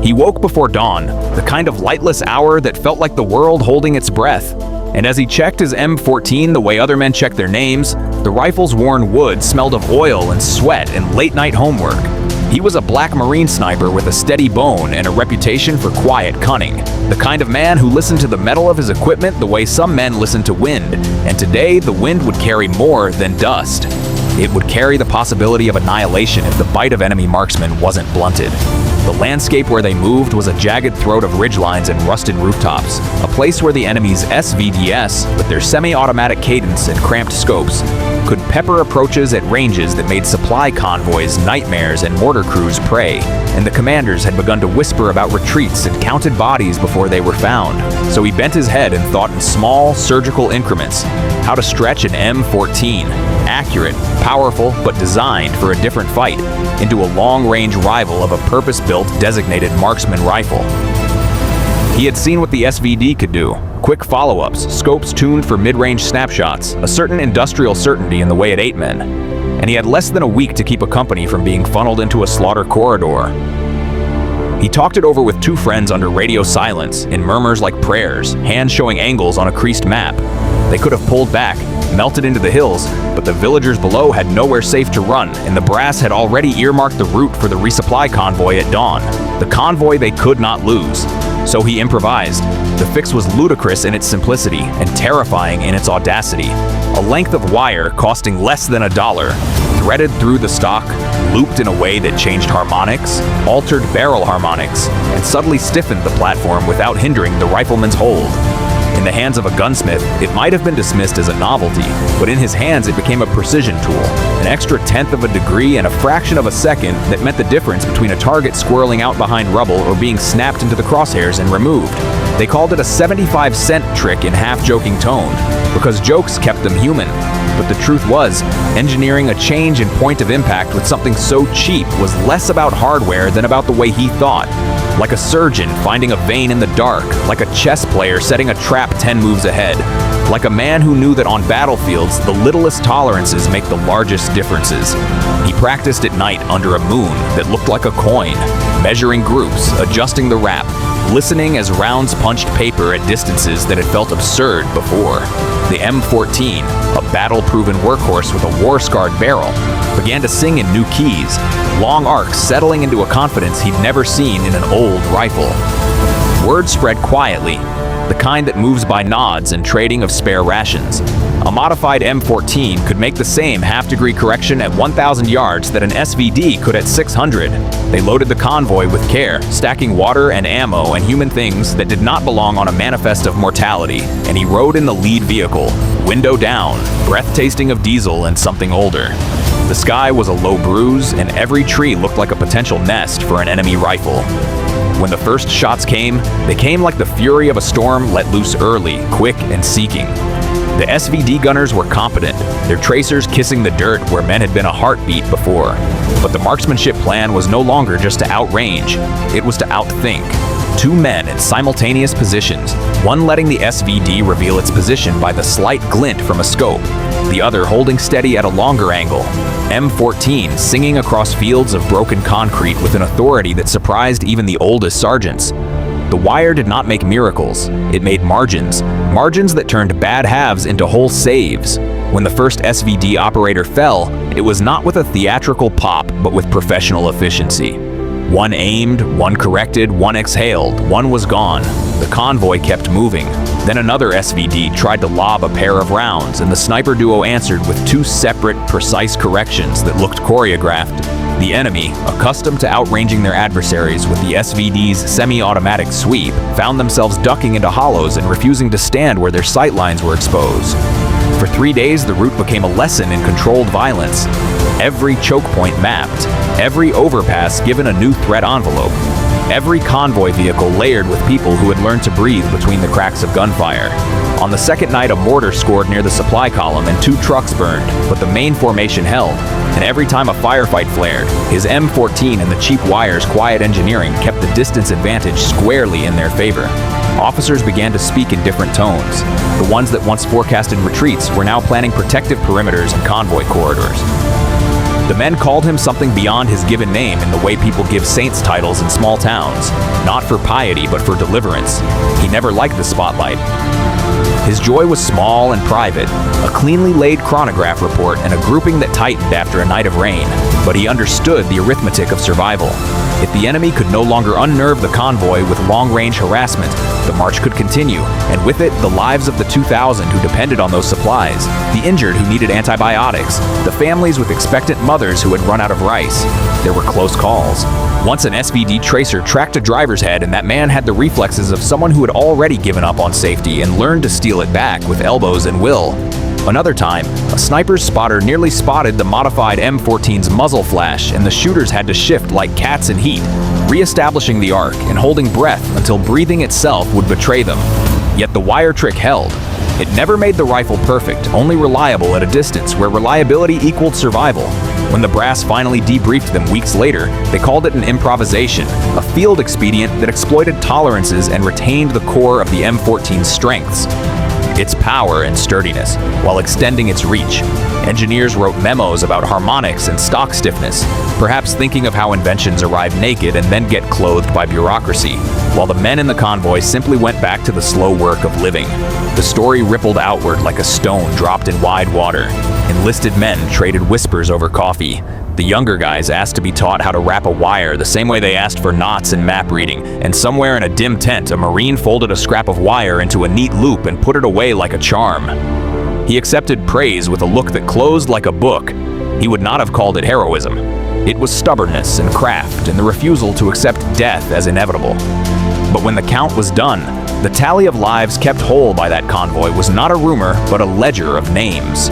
He woke before dawn, the kind of lightless hour that felt like the world holding its breath. And as he checked his M14 the way other men checked their names, the rifle's worn wood smelled of oil and sweat and late-night homework. He was a black Marine sniper with a steady bone and a reputation for quiet cunning. The kind of man who listened to the metal of his equipment the way some men listen to wind. And today, the wind would carry more than dust. It would carry the possibility of annihilation if the bite of enemy marksmen wasn't blunted. The landscape where they moved was a jagged throat of ridgelines and rusted rooftops, a place where the enemy's SVDs, with their semi-automatic cadence and cramped scopes, could pepper approaches at ranges that made supply convoys nightmares and mortar crews prey, and the commanders had begun to whisper about retreats and counted bodies before they were found. So he bent his head and thought in small, surgical increments how to stretch an M14, accurate, powerful, but designed for a different fight, into a long-range rival of a purpose-built designated marksman rifle. He had seen what the SVD could do. Quick follow-ups, scopes tuned for mid-range snapshots, a certain industrial certainty in the way it ate men. And he had less than a week to keep a company from being funneled into a slaughter corridor. He talked it over with two friends under radio silence, in murmurs like prayers, hands showing angles on a creased map. They could have pulled back, melted into the hills, but the villagers below had nowhere safe to run, and the brass had already earmarked the route for the resupply convoy at dawn. The convoy they could not lose. So he improvised. The fix was ludicrous in its simplicity and terrifying in its audacity. A length of wire costing less than $1, threaded through the stock, looped in a way that changed harmonics, altered barrel harmonics, and subtly stiffened the platform without hindering the rifleman's hold. In the hands of a gunsmith, it might have been dismissed as a novelty, but in his hands it became a precision tool, an extra tenth of a degree and a fraction of a second that meant the difference between a target squirreling out behind rubble or being snapped into the crosshairs and removed. They called it a 75-cent trick in half-joking tone, because jokes kept them human. But the truth was, engineering a change in point of impact with something so cheap was less about hardware than about the way he thought. Like a surgeon finding a vein in the dark, like a chess player setting a trap 10 moves ahead, like a man who knew that on battlefields, the littlest tolerances make the largest differences. He practiced at night under a moon that looked like a coin, measuring groups, adjusting the wrap, listening as rounds punched paper at distances that had felt absurd before. The M14, a battle-proven workhorse with a war-scarred barrel, began to sing in new keys, long arcs settling into a confidence he'd never seen in an old rifle. Word spread quietly, the kind that moves by nods and trading of spare rations. A modified M14 could make the same half-degree correction at 1,000 yards that an SVD could at 600. They loaded the convoy with care, stacking water and ammo and human things that did not belong on a manifest of mortality, and he rode in the lead vehicle, window down, breath tasting of diesel and something older. The sky was a low bruise, and every tree looked like a potential nest for an enemy rifle. When the first shots came, they came like the fury of a storm let loose early, quick and seeking. The SVD gunners were competent, their tracers kissing the dirt where men had been a heartbeat before. But the marksmanship plan was no longer just to outrange, it was to outthink. Two men in simultaneous positions, one letting the SVD reveal its position by the slight glint from a scope, the other holding steady at a longer angle. M14 singing across fields of broken concrete with an authority that surprised even the oldest sergeants. The wire did not make miracles, it made margins that turned bad halves into whole saves. When the first SVD operator fell, it was not with a theatrical pop, but with professional efficiency. One aimed, one corrected, one exhaled, one was gone. The convoy kept moving. Then another SVD tried to lob a pair of rounds, and the sniper duo answered with two separate, precise corrections that looked choreographed. The enemy, accustomed to outranging their adversaries with the SVD's semi-automatic sweep, found themselves ducking into hollows and refusing to stand where their sight lines were exposed. For 3 days, the route became a lesson in controlled violence. Every choke point mapped, every overpass given a new threat envelope, every convoy vehicle layered with people who had learned to breathe between the cracks of gunfire. On the second night, a mortar scored near the supply column and 2 trucks burned, but the main formation held. And every time a firefight flared, his M14 and the cheap wire's quiet engineering kept the distance advantage squarely in their favor. Officers began to speak in different tones. The ones that once forecasted retreats were now planning protective perimeters and convoy corridors. The men called him something beyond his given name in the way people give saints titles in small towns, not for piety but for deliverance. He never liked the spotlight. His joy was small and private, a cleanly laid chronograph report and a grouping that tightened after a night of rain. But he understood the arithmetic of survival. If the enemy could no longer unnerve the convoy with long-range harassment, the march could continue, and with it, the lives of the 2,000 who depended on those supplies, the injured who needed antibiotics, the families with expectant mothers who had run out of rice. There were close calls. Once an SVD tracer tracked a driver's head, and that man had the reflexes of someone who had already given up on safety and learned to steal it back with elbows and will. Another time, a sniper's spotter nearly spotted the modified M14's muzzle flash, and the shooters had to shift like cats in heat, re-establishing the arc and holding breath until breathing itself would betray them. Yet the wire trick held. It never made the rifle perfect, only reliable at a distance where reliability equaled survival. When the brass finally debriefed them weeks later, they called it an improvisation, a field expedient that exploited tolerances and retained the core of the M14's strengths. Its power and sturdiness, while extending its reach. Engineers wrote memos about harmonics and stock stiffness, perhaps thinking of how inventions arrive naked and then get clothed by bureaucracy, while the men in the convoy simply went back to the slow work of living. The story rippled outward like a stone dropped in wide water. Enlisted men traded whispers over coffee. The younger guys asked to be taught how to wrap a wire the same way they asked for knots in map reading, and somewhere in a dim tent, a Marine folded a scrap of wire into a neat loop and put it away like a charm. He accepted praise with a look that closed like a book. He would not have called it heroism. It was stubbornness and craft and the refusal to accept death as inevitable. But when the count was done, the tally of lives kept whole by that convoy was not a rumor, but a ledger of names.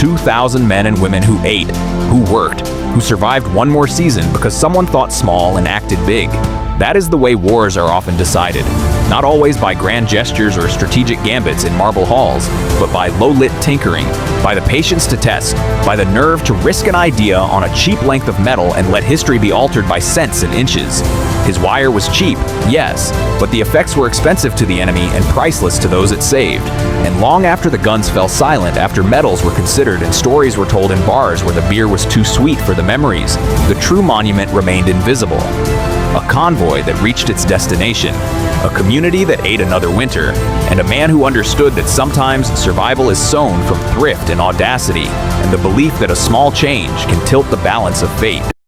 2,000 men and women who ate, who worked, who survived one more season because someone thought small and acted big. That is the way wars are often decided. Not always by grand gestures or strategic gambits in marble halls, but by low-lit tinkering, by the patience to test, by the nerve to risk an idea on a cheap length of metal and let history be altered by cents and inches. His wire was cheap, yes, but the effects were expensive to the enemy and priceless to those it saved. And long after the guns fell silent, after medals were considered and stories were told in bars where the beer was too sweet for the memories, the true monument remained invisible. A convoy that reached its destination, a community that ate another winter, and a man who understood that sometimes survival is sown from thrift and audacity, and the belief that a small change can tilt the balance of fate.